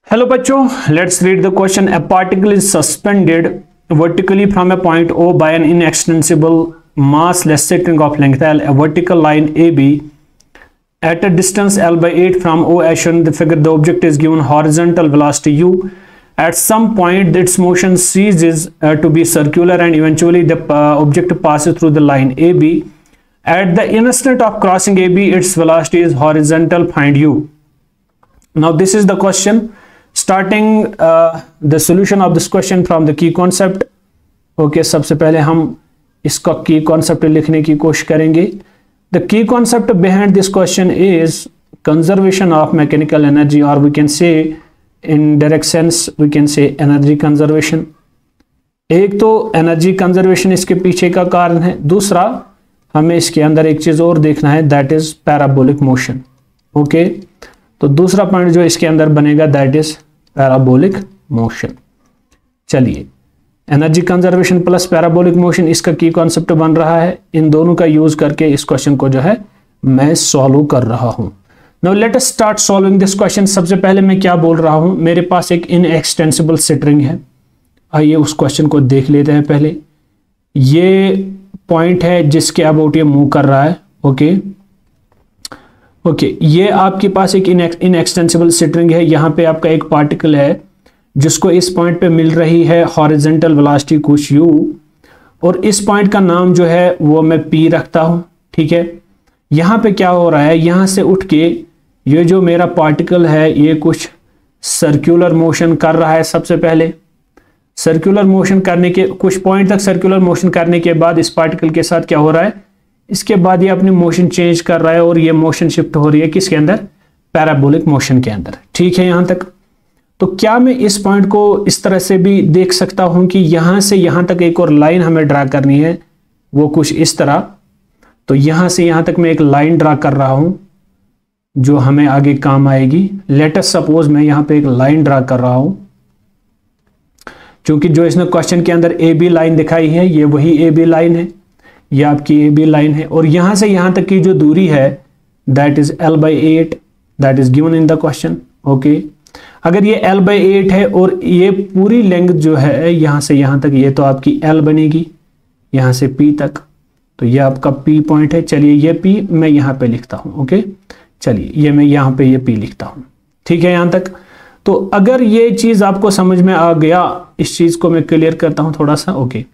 Hello बच्चों, let's read the question. A particle is suspended vertically from a point O by an inextensible massless string of length L, a vertical line AB at a distance L by 8 from O as shown in the figure. The object is given horizontal velocity U. At some point its motion ceases to be circular and eventually the object passes through the line AB. At the instant of crossing AB its velocity is horizontal. Find U. Now this is the question. Starting the solution of this question from the key concept. Okay, सबसे पहले हम इसका key concept लिखने की कोशिश करेंगे. The key concept behind this question is conservation of mechanical energy, or we can say in direct sense we can say energy conservation. एक तो energy conservation इसके पीछे का कारण है, दूसरा हमें इसके अंदर एक चीज और देखना है, that is parabolic motion. Okay, तो दूसरा पॉइंट जो इसके अंदर बनेगा दैट इज पैराबोलिक मोशन. चलिए, energy conservation plus parabolic motion इसका की कॉन्सेप्ट बन रहा है. इन दोनों का यूज करके इस क्वेश्चन को जो है मैं सॉल्व कर रहा हूं. Now let us start solving this question. सबसे पहले मैं क्या बोल रहा हूं, मेरे पास एक इनएक्सटेंसिबल स्ट्रिंग है. आइए उस क्वेश्चन को देख लेते हैं. पहले ये पॉइंट है जिसके अबाउट ये मूव कर रहा है. ओके, ये आपके पास एक इनएक्सटेंसिबल स्ट्रिंग है. यहाँ पे आपका एक पार्टिकल है जिसको इस पॉइंट पे मिल रही है हॉरिजॉन्टल वेलोसिटी कुछ u, और इस पॉइंट का नाम जो है वो मैं p रखता हूँ. ठीक है, यहाँ पे क्या हो रहा है, यहाँ से उठ के ये जो मेरा पार्टिकल है ये कुछ सर्कुलर मोशन कर रहा है. सबसे पहले सर्कुलर मोशन करने के कुछ पॉइंट तक सर्कुलर मोशन करने के बाद इस पार्टिकल के साथ क्या हो रहा है, इसके बाद ये अपनी मोशन चेंज कर रहा है और ये मोशन शिफ्ट हो रही है किसके अंदर, पैराबोलिक मोशन के अंदर. ठीक है, यहां तक. तो क्या मैं इस पॉइंट को इस तरह से भी देख सकता हूं कि यहां से यहां तक एक और लाइन हमें ड्रा करनी है, वो कुछ इस तरह. तो यहां से यहां तक मैं एक लाइन ड्रा कर रहा हूं जो हमें आगे काम आएगी. लेट अस सपोज मैं यहां पे एक लाइन ड्रा कर रहा हूं, क्योंकि जो इसने क्वेश्चन के अंदर ए बी लाइन दिखाई है ये वही ए बी लाइन है, ये आपकी ए बी लाइन है. और यहां से यहां तक की जो दूरी है that is L by 8, that is given in the question. Okay, अगर ये L by 8 है और ये पूरी लेंथ जो है यहां से यहां तक ये तो आपकी L बनेगी यहां से P तक, तो ये आपका P पॉइंट है. चलिए ये P मैं यहां पे लिखता हूं. ओके, चलिए ये मैं यहां पे ये P लिखता हूं. ठीक है, यहां तक. तो अगर ये चीज आपको समझ में आ गया, इस चीज को मैं क्लियर करता हूं थोड़ा सा. ओके,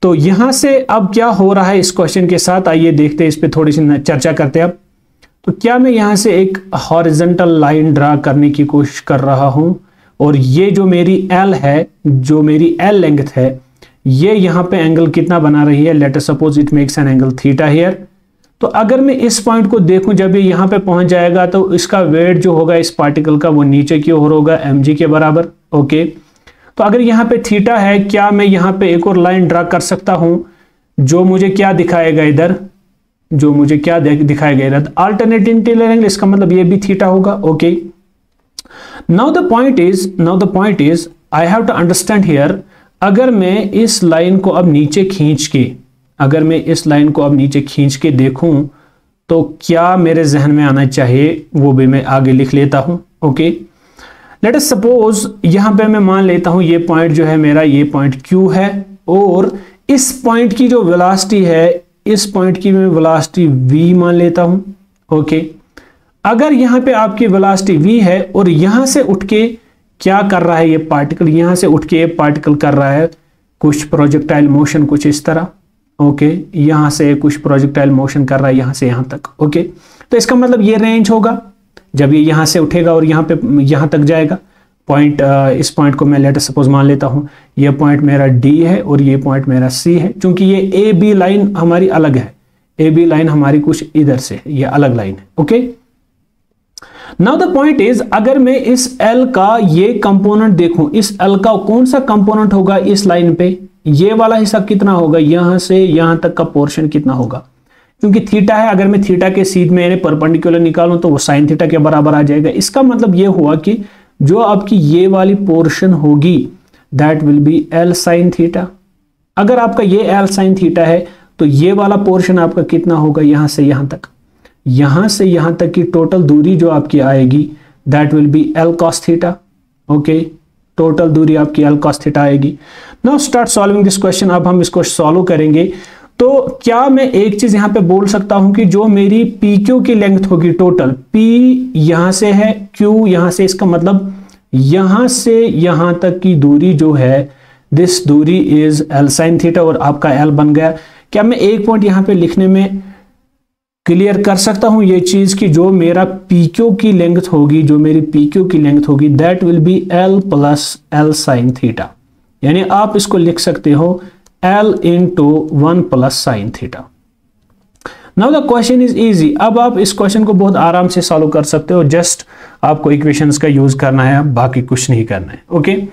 तो यहां से अब क्या हो रहा है इस क्वेश्चन के साथ, आइए देखते हैं, इस पे थोड़ी सी चर्चा करते हैं अब. तो क्या मैं यहां से एक हॉरिजॉन्टल लाइन ड्रा करने की कोशिश कर रहा हूं, और ये जो मेरी L है, जो मेरी L लेंथ है, ये यहां पे एंगल कितना बना रही है, let us suppose it makes an angle theta here. तो अगर मैं इस पॉइंट को देखूं, जब ये यहां पे पहुंच जाएगा तो इसका वेट जो होगा इस पार्टिकल का वो नीचे की ओर होगा mg के बराबर. ओके, तो अगर यहाँ पे थीटा है, क्या मैं यहाँ पे एक और लाइन ड्रा कर सकता हूं जो मुझे क्या दिखाएगा इधर, जो मुझे क्या दिखाएगा इधर, अल्टरनेट इंटीरियर एंगल, इसका मतलब ये भी थीटा होगा. Okay, now the point is I have to understand here. अगर मैं इस लाइन को अब नीचे खींच के देखूं तो क्या मेरे जहन में आना चाहिए वो भी मैं आगे लिख लेता हूं. ओके, लेट अस सपोज यहां पे मैं मान लेता हूं ये पॉइंट जो है मेरा, ये पॉइंट Q है, और इस पॉइंट की जो वेलोसिटी है, इस पॉइंट की मैं वेलोसिटी V मान लेता हूं. ओके, अगर यहां पे आपकी वेलोसिटी V है और यहां से उठ के क्या कर रहा है ये पार्टिकल, यहां से उठ के ये पार्टिकल कर रहा है कुछ प्रोजेक्टाइल मोशन कुछ इस तरह. ओके, यहां से कुछ प्रोजेक्टाइल मोशन कर रहा है यहां से यहां तक. ओके, तो इसका मतलब ये रेंज होगा जब ये यहां से उठेगा और यहां तक जाएगा. पॉइंट, इस पॉइंट को मैं लेट अस सपोज मान लेता हूं, ये पॉइंट मेरा D है और ये पॉइंट मेरा C है, क्योंकि ये ए बी लाइन हमारी अलग है, ए बी लाइन हमारी कुछ इधर से है, ये अलग लाइन है. Okay, now the point is, अगर मैं इस L का ये कंपोनेंट देखूं, इस L का कौन सा कंपोनेंट होगा इस लाइन पे, ये वाला हिस्सा कितना होगा, यहां से यहां तक का पोर्शन कितना होगा, क्योंकि थीटा है. अगर मैं थीटा के सीध में परपेंडिकुलर निकालूं तो वो साइन थीटा के बराबर आ जाएगा. इसका मतलब ये हुआ कि जो आपकी ये वाली पोर्शन होगी that will be L sin theta. अगर आपका ये L sin थीटा है तो ये वाला पोर्शन आपका कितना होगा, यहां से यहां तक, यहां से यहां तक की टोटल दूरी जो आपकी आएगी that will be L cos theta. Okay, total दूरी आपकी L cos थीटा आएगी। Now start solving this question. अब हम इसको सॉल्व करेंगे। तो क्या मैं एक चीज यहां पे बोल सकता हूं कि जो मेरी PQ की लेंथ होगी टोटल, P यहां से है, Q यहां से, इसका मतलब यहां से यहां तक की दूरी जो है, दिस दूरी इज L sin थीटा, और आपका L बन गया। क्या मैं एक पॉइंट यहां पे लिखने में क्लियर कर सकता हूं ये चीज कि जो मेरा PQ की लेंथ होगी, जो मेरी PQ की लेंथ होगी, that will be L plus L sin theta. यानी आप इसको लिख सकते हो L into 1 plus sine theta. Now the question is easy. अब आप इस क्वेश्चन को बहुत आराम से सॉल्व कर सकते हो, जस्ट आपको इक्वेशंस का यूज करना है, बाकी कुछ नहीं करना है। ओके,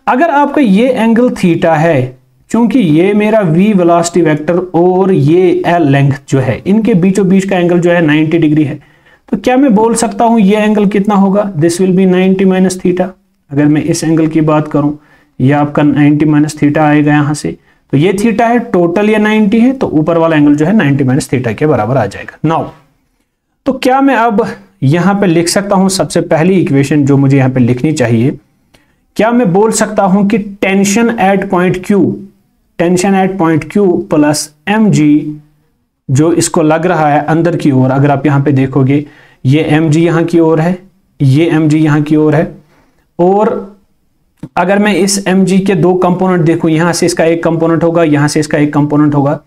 अगर आपका ये एंगल थीटा है, क्योंकि ये मेरा v वेलोसिटी वेक्टर और ये L लेंथ जो है, इनके बीचों बीच का एंगल जो है 90 डिग्री है, तो क्या मैं बोल सकता हूं ये एंगल कितना होगा? This will B 90 minus theta. अगर मैं इस एंगल की बात करूं, ये आपका 90 माइनस थीटा आएगा यहां से, तो ये थीटा है, टोटल ये 90 है, तो ऊपर वाला एंगल जो है 90 माइनस थीटा के बराबर आ जाएगा। नाउ तो क्या मैं अब यहां पे लिख सकता हूं, सबसे पहली इक्वेशन जो मुझे यहां पे लिखनी चाहिए, क्या मैं बोल सकता हूं कि tension at point Q plus mg, जो इसको लग रहा है अंदर की ओर, अगर आप यहां पे देखोगे ये mg यहां की ओर है, ये mg यहां की ओर है, और अगर मैं इस mg के दो कंपोनेंट देखूं, यहां से इसका एक कंपोनेंट होगा, यहां से इसका एक कंपोनेंट होगा,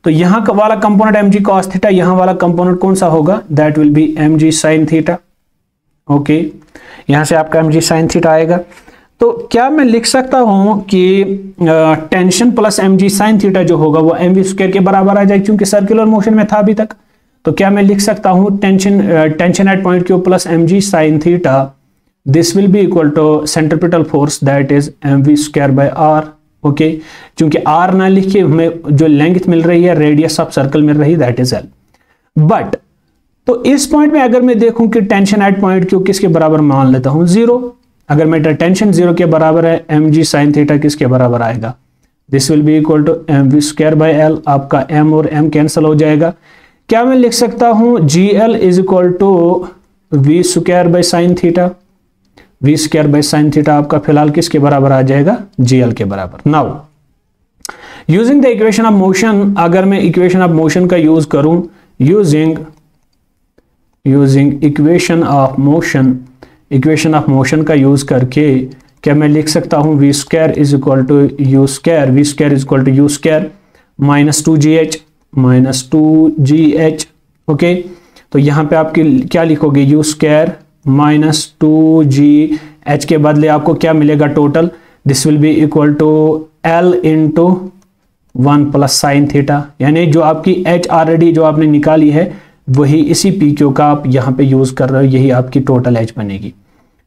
तो यहां वाला कंपोनेंट mg cos थीटा, यहां वाला कंपोनेंट कौन सा होगा? That will be mg sin theta. Okay, यहां से आपका mg sin थीटा आएगा। तो क्या मैं लिख सकता हूं कि tension plus mg sin theta जो होगा वो mv स्क्वायर के बराबर आ जाएगा, क्योंकि सर्कुलर मोशन में था अभी तक। तो क्या मैं लिख सकता हूं tension at point Q plus mg sin theta, this will be equal to centripetal force that is mv square by r। Okay, क्योंकि r ना लिखे, हमें जो लेंथ मिल रही है, रेडियस ऑफ सर्कल मिल रही है, दैट इज l। बट तो इस पॉइंट में अगर मैं देखूं कि टेंशन एट पॉइंट Q किसके बराबर मान लेता हूं? 0। अगर मेरा टेंशन 0 के बराबर है, mg sin थीटा किसके बराबर आएगा? This will be equal to mv square by l। आपका m और m कैंसिल हो जाएगा। क्या मैं लिख सकता हूं gl is equal to v square by sine theta? v square by sine theta आपका फिलहाल किसके बराबर आ जाएगा? gl के बराबर। Now using the equation of motion, अगर मैं इक्वेशन ऑफ मोशन का यूज करूं, यूजिंग इक्वेशन ऑफ मोशन का यूज करके क्या मैं लिख सकता हूं v square is equal to u square, v square is equal to u square minus 2gh। Okay, तो यहां पे आपके क्या लिखोगे? u स्क्वायर माइनस 2gh के बदले आपको क्या मिलेगा total? This will be equal to l into 1 plus sine theta. यानी जो आपकी h ऑलरेडी जो आपने निकाली है, वही इसी PQ का आप यहां पे यूज कर रहे हो, यही आपकी टोटल h बनेगी।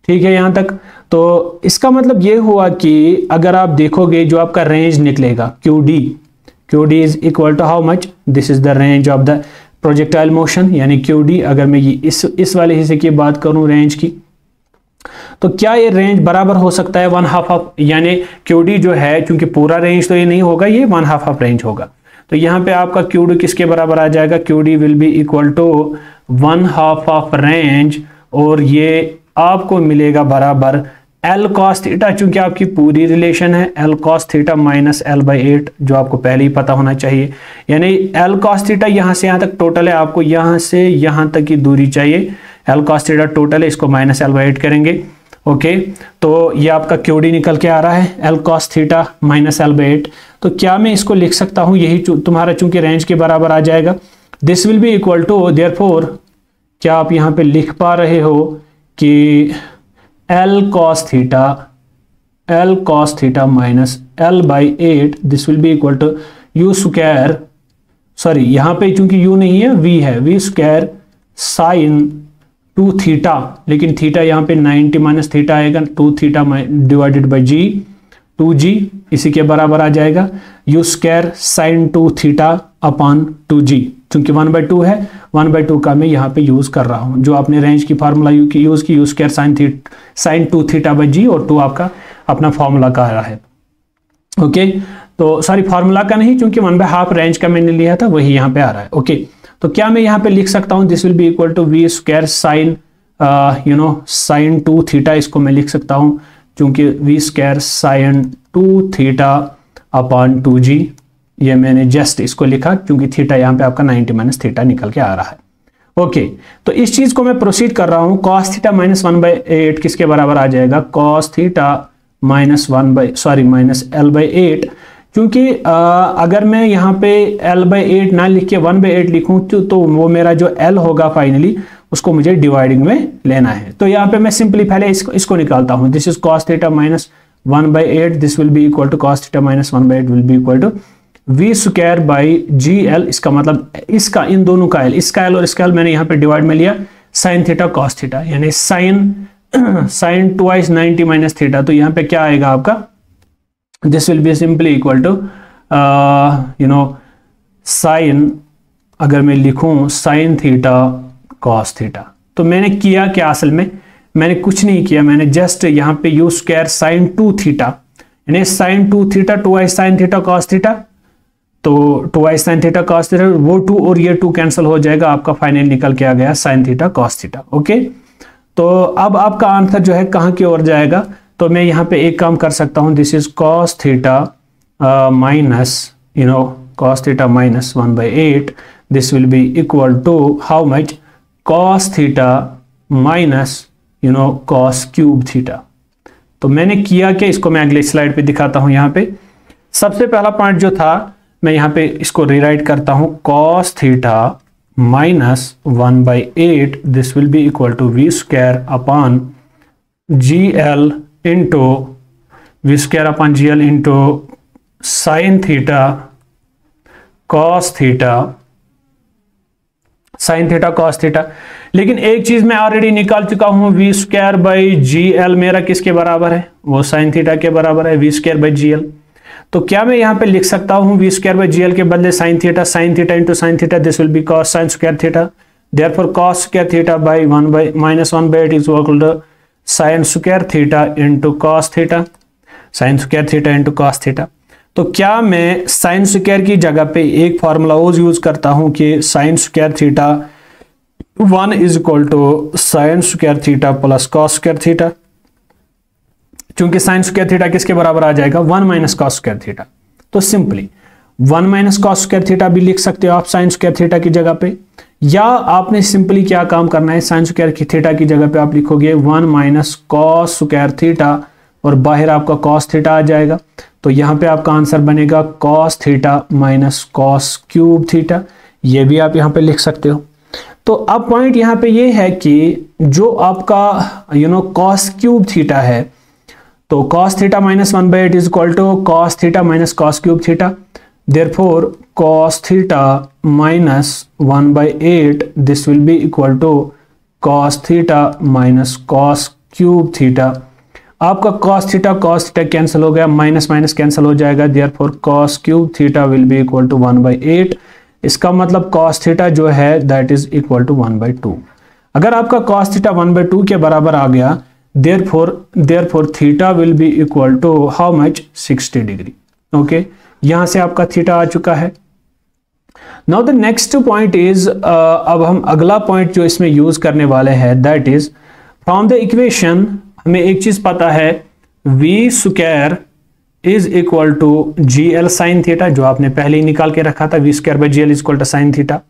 ठीक है यहां तक? तो इसका मतलब ये हुआ कि अगर आप देखोगे जो आपका रेंज निकलेगा QD is equal to how much? This is the range of the projectile motion, यानी QD। अगर मैं इस वाले हिस्से की बात करूं रेंज की, तो क्या ये रेंज बराबर हो सकता है 1/2 ऑफ, यानी QD जो है, क्योंकि पूरा रेंज तो ये नहीं होगा, ये 1/2 ऑफ रेंज होगा। तो यहां पे आपका QD किसके बराबर आ जाएगा? QD will be equal to 1/2 of range, और ये आपको मिलेगा बराबर L cos थीटा, चूंकि आपकी पूरी रिलेशन है L cos theta minus L/8, जो आपको पहले ही पता होना चाहिए। यानी L cos थीटा यहां से यहां तक टोटल है, आपको यहां से यहां तक की दूरी चाहिए। L cos थीटा टोटल है, इसको माइनस L/8 करेंगे। ओके, तो ये आपका QD निकल के आ रहा है L cos theta minus L/8। तो क्या मैं इसको लिख सकता हूं, यही तुम्हारा चूंकि रेंज के बराबर आ जाएगा, this will be equal to, therefore क्या आप यहां पे लिख पा रहे हो कि L cos theta minus L/8, this will be equal to u square, sorry यहां पे चूंकि u नहीं है v है, v स्क्वायर साइन 2 थीटा, लेकिन थीटा यहां पे 90 माइनस थीटा आएगा, 2 theta divided by g, 2g इसी के बराबर आ जाएगा u square sine 2 theta upon 2g। चूंकि 1/2 है, 1/2 का मैं यहाँ पे यूज कर रहा हूँ, जो आपने रेंज की फार्मूला यूज की, u square sine 2 theta by g, और 2 आपका अपना फार्मूला का आ रहा है। ओके, तो सॉरी फार्मूला का नहीं, क्योंकि 1/2 रेंज का मैंने लिया था, वही यहाँ पे आ रहा है। ओके, तो क्या मैं यहाँ पे लिख सकता हूँ? This will be equal to v square sine sine 2 theta, इसको मैं लिख सकता हूँ चूंकि V square sine 2 theta upon 2g, ये मैंने जस्ट इसको लिखा क्योंकि थीटा यहाँ पे आपका 90 माइनस थीटा निकल के आ रहा है। ओके, तो इस चीज को मैं प्रोसीड कर रहा हूं। cos थीटा माइनस 1/8 किसके बराबर आ जाएगा? cos थीटा माइनस L/8, क्योंकि अगर मैं यहाँ पे L/8 ना लिख के 1/8 लिखूं तो वो मेरा जो L होगा फाइनली उसको मुझे डिवाइडिंग में लेना है। तो यहाँ पे मैं सिंपली पहले इसको निकालता हूं। This is cos theta minus 1/8, this will be equal to cos theta minus 1/8 will be equal to we square by GL। इसका मतलब इसका इन दोनों का L, इसका L और इसका L मैंने यहाँ पे डिवाइड में लिया, साइन थीटा cos थीटा, यानी साइन ट्वाइस 90 माइनस थीटा। तो यहाँ पे क्या आएगा आपका? This will be simply equal to sine, अगर मैं लिखूं साइन थीटा cos थीटा। तो मैंने किया क्या? असल में मैंने कुछ नहीं किया, मैंने जस्ट यहाँ पे यू स्क्वायर साइन 2 थीटा, यानी sine 2 theta twice sine theta cos theta, तो twice sine theta cos theta, वो 2 और ये 2 कैंसिल हो जाएगा, आपका फाइनल निकल के आ गया sign theta cos theta. Okay, तो अब आपका आंसर जो है कहाँ की ओर जाएगा? तो मैं यहाँ पे एक काम कर सकता हूँ, this is cos theta minus cos theta minus 1/8, this will be equal to how much? cos theta minus cos cube theta. तो मैंने किया क्या, इसको मैं अगले स्लाइड पे दिखाता हूं। यहाँ पे सबसे पहला पॉइंट जो था, मैं यहाँ पे इसको रीराइट करता हूं, cos theta minus 1/8, this will be equal to we square upon GL into V square upon GL into sine theta cos theta, sine theta cos theta. लेकिन एक चीज मैं ऑलरेडी निकाल चुका हूं, वी स्क्वायर बाई GL मेरा किसके बराबर है? वो साइन थीटा के बराबर है, वी स्क्वायर बाई GL। तो क्या मैं यहां पे लिख सकता हूं वी स्क्वायर बाई GL के बदले sine theta into sine theta, this will be cos sine square theta, therefore cos square theta by minus 1/8 is equal to sine square theta into cos theta, sine square theta into cos theta. तो क्या मैं sine square की जगह पे एक formula use करता हूं कि sine square theta 1 is equal to sine square theta plus cos square theta, क्योंकि साइन स्क्वायर थीटा किसके बराबर आ जाएगा? 1 माइनस cos स्क्वायर थीटा। तो simply 1 minus cos square theta भी लिख सकते हो आप साइन स्क्वायर थीटा की जगह पे, या आपने सिंपली क्या काम करना है, साइन स्क्वायर की थीटा की जगह पे आप लिखोगे 1 माइनस cos स्क्वायर थीटा और बाहर आपका cos थीटा आ जाएगा। तो यहां पे आपका आंसर बनेगा cos theta minus cos cube theta, ये भी आप यहां पे लिख सकते हो। तो अब पॉइंट यहां पे ये है कि जो आपका cos क्यूब थीटा है, तो cos theta minus 1/8 is equal to cos theta minus cos cube theta, therefore cos theta minus 1/8 this will be equal to cos theta minus cos cube theta. आपका cos थीटा कैंसिल हो गया, minus minus cancel हो जाएगा, therefore cos cube theta will be equal to 1/8। इसका मतलब cos theta जो है that is equal to 1/2। अगर आपका cos थीटा 1/2 के बराबर आ गया, therefore theta will be equal to how much? 60 degree. Okay, यहां से आपका थीटा आ चुका है। Now the next point is, अब हम अगला पॉइंट जो इसमें यूज करने वाले हैं, that is from the equation हमें एक चीज पता है, V square is equal to GL sine theta, जो आपने पहले ही निकाल के रखा था, V square by GL is equal to sine theta.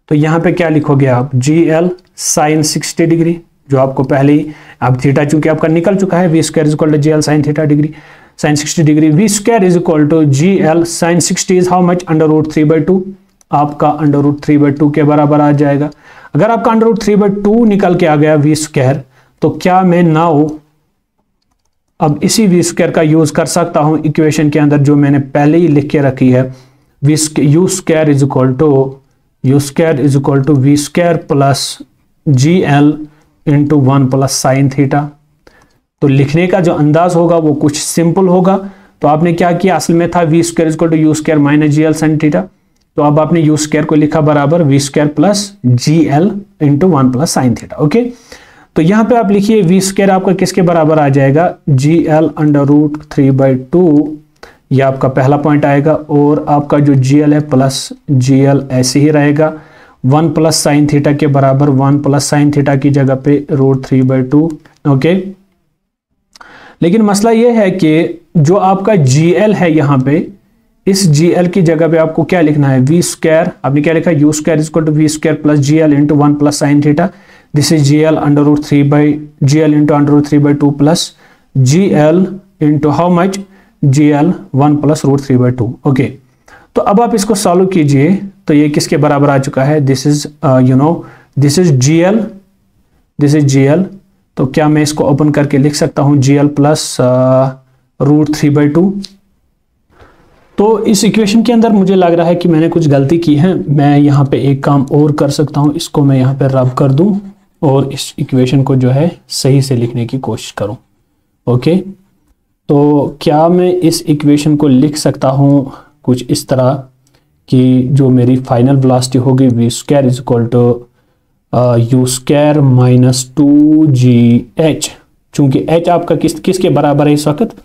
तो यहां पे क्या लिखोगे आप? GL साइन 60 डिग्री, जो आपको पहले ही, अब थीटा चूंकि आपका निकल चुका है, V square is equal to GL sine theta degree, sine 60 degree, V square is equal to GL sine 60 is how much? √3/2, आपका √3/2 के बराबर आ जाएगा। अगर आपका √3/2 निकल के आ गया वी स्क्वायर, तो क्या मैं नाउ अब इसी वी स्क्वायर का यूज कर सकता हूं इक्वेशन के अंदर, जो मैंने पहले ही लिख के रखी है, you square is equal to we square plus GL into 1 plus sine theta. तो लिखने का जो अंदाज होगा वो कुछ सिंपल होगा। तो आपने क्या किया, असल में था V square is equal to U square minus GL sine theta, तो अब आपने यू स्क्वायर को लिखा बराबर we square plus GL into 1 plus sine theta. Okay, तो यहां पे आप लिखिए वी स्क्वायर आपका किसके बराबर आ जाएगा? GL √3/2, यह आपका पहला पॉइंट आएगा, और आपका जो GL है प्लस GL ऐसे ही रहेगा, 1 प्लस साइन थीटा के बराबर, 1 प्लस साइन थीटा की जगह पे √3/2। ओके, लेकिन मसला ये है कि जो आपका GL है यहाँ पे, इस GL की जगह पे आपको क्या लिखना है, वी स्क्वायर, आपने क्या लिखा, U square is equal to we square plus GL into 1 plus sine theta, this is GL under root 3 by GL into under root 3 by 2 plus GL into how much, GL 1 plus root 3 by 2। Okay, तो अब आप इसको solve कीजिए तो ये किसके बराबर आ चुका है, this is this is GL, this is GL। तो क्या मैं इसको ओपन करके लिख सकता हूं GL प्लस रूट 3 बाई 2। तो इस इक्वेशन के अंदर मुझे लग रहा है कि मैंने कुछ गलती की है। मैं यहाँ पे एक काम और कर सकता हूँ, इसको मैं यहाँ पे रब कर दूं और इस इक्वेशन को जो है सही से लिखने की कोशिश करूं। ओके, तो क्या मैं इस इक्वेशन को लिख सकता हूँ कुछ इस तरह कि जो मेरी फाइनल वेलोसिटी होगी V square is equal to U square minus 2GH, चूंकि H आपका किसके बराबर है इस वक्त,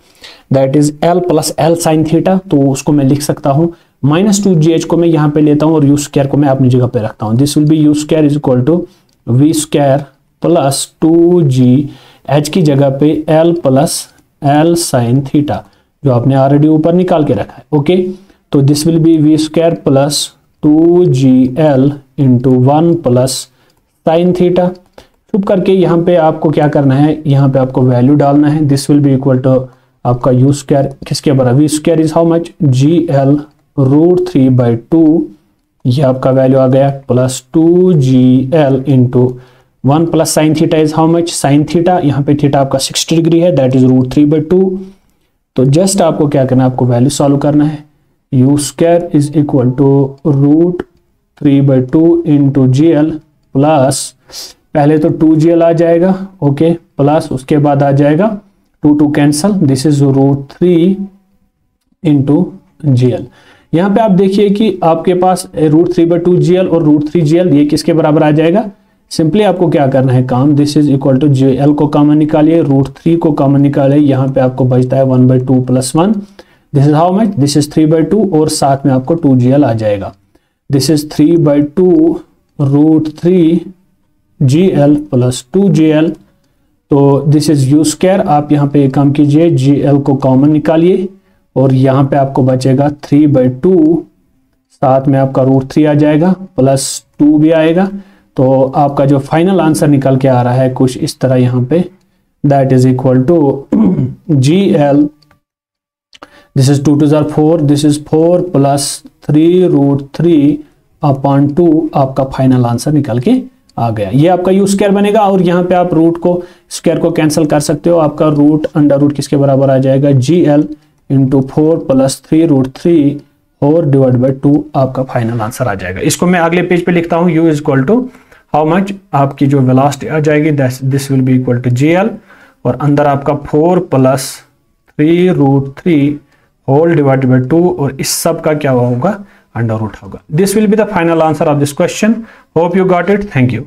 that is L plus L sine theta, तो उसको मैं लिख सकता हूं माइनस 2GH को मैं यहां पे लेता हूं और यू स्क्वायर को मैं अपनी जगह पे रखता हूं। This will be u square is equal to we square plus 2GH की जगह पे L plus L sine theta, जो आपने ऑलरेडी ऊपर निकाल के रखा है। ओके, तो this will be v square plus 2GL into 1 plus sine theta. चुप करके यहाँ पे आपको क्या करना है, यहाँ पे आपको वैल्यू डालना है। This will be equal to आपका यू स्क्वायर किसके बराबर, we square is how much, GL root 3 by 2, ये आपका वैल्यू आ गया, plus 2GL into 1 plus sine theta is how much, sine theta, यहाँ पे थीटा आपका 60 डिग्री है, दैट इज रूट 3 बाई 2। तो जस्ट आपको क्या करना है, आपको वैल्यू सॉल्व करना है। You square is equal to root 3 by 2 into GL plus, पहले तो 2GL आ जाएगा, ओके, प्लस उसके बाद आ जाएगा 2 cancel, this is root 3 into GL। यहाँ पे आप देखिए कि आपके पास रूट 3 बाई 2 GL और रूट 3 GL ये किसके बराबर आ जाएगा। सिंपली आपको क्या करना है काम, this is equal to GL को कॉमन निकालिए, रूट 3 को कॉमन निकालिए, यहाँ पे आपको बचता है 1 by 2 plus 1, this is how much, this is 3 by 2 और साथ में आपको 2GL आ जाएगा। This is 3 by 2 root 3 GL plus 2GL, तो दिस इज यू स्क्वायर। आप यहाँ पे काम कीजिए, GL को कॉमन निकालिए और यहाँ पे आपको बचेगा 3 बाई 2, साथ में आपका रूट 3 आ जाएगा, प्लस 2 भी आएगा। तो आपका जो फाइनल आंसर निकल के आ रहा है कुछ इस तरह यहाँ पे, that is equal to GL, this is 2 2 4, this is 4 plus 3 root 3 upon 2, आपका फाइनल आंसर निकल के आ गया। ये आपका यू स्क्वायर बनेगा और यहाँ पे आप रूट को स्क्वायर को कैंसिल कर सकते हो, आपका रूट अंडर रूट किसके बराबर आ जाएगा, GL इंटू 4 प्लस 3 रूट 3 और डिवाइड बाई 2, आपका फाइनल आंसर आ जाएगा। इसको मैं अगले पेज पे लिखता हूँ, U is equal to how much, आपकी जो वेलोसिटी आ जाएगी this will be equal to GL और अंदर आपका 4 plus 3 root 3 whole divided by 2 और इस सब का क्या होगा, अंडर रूट होगा। This will be the final answer of this question. Hope you got it, thank you.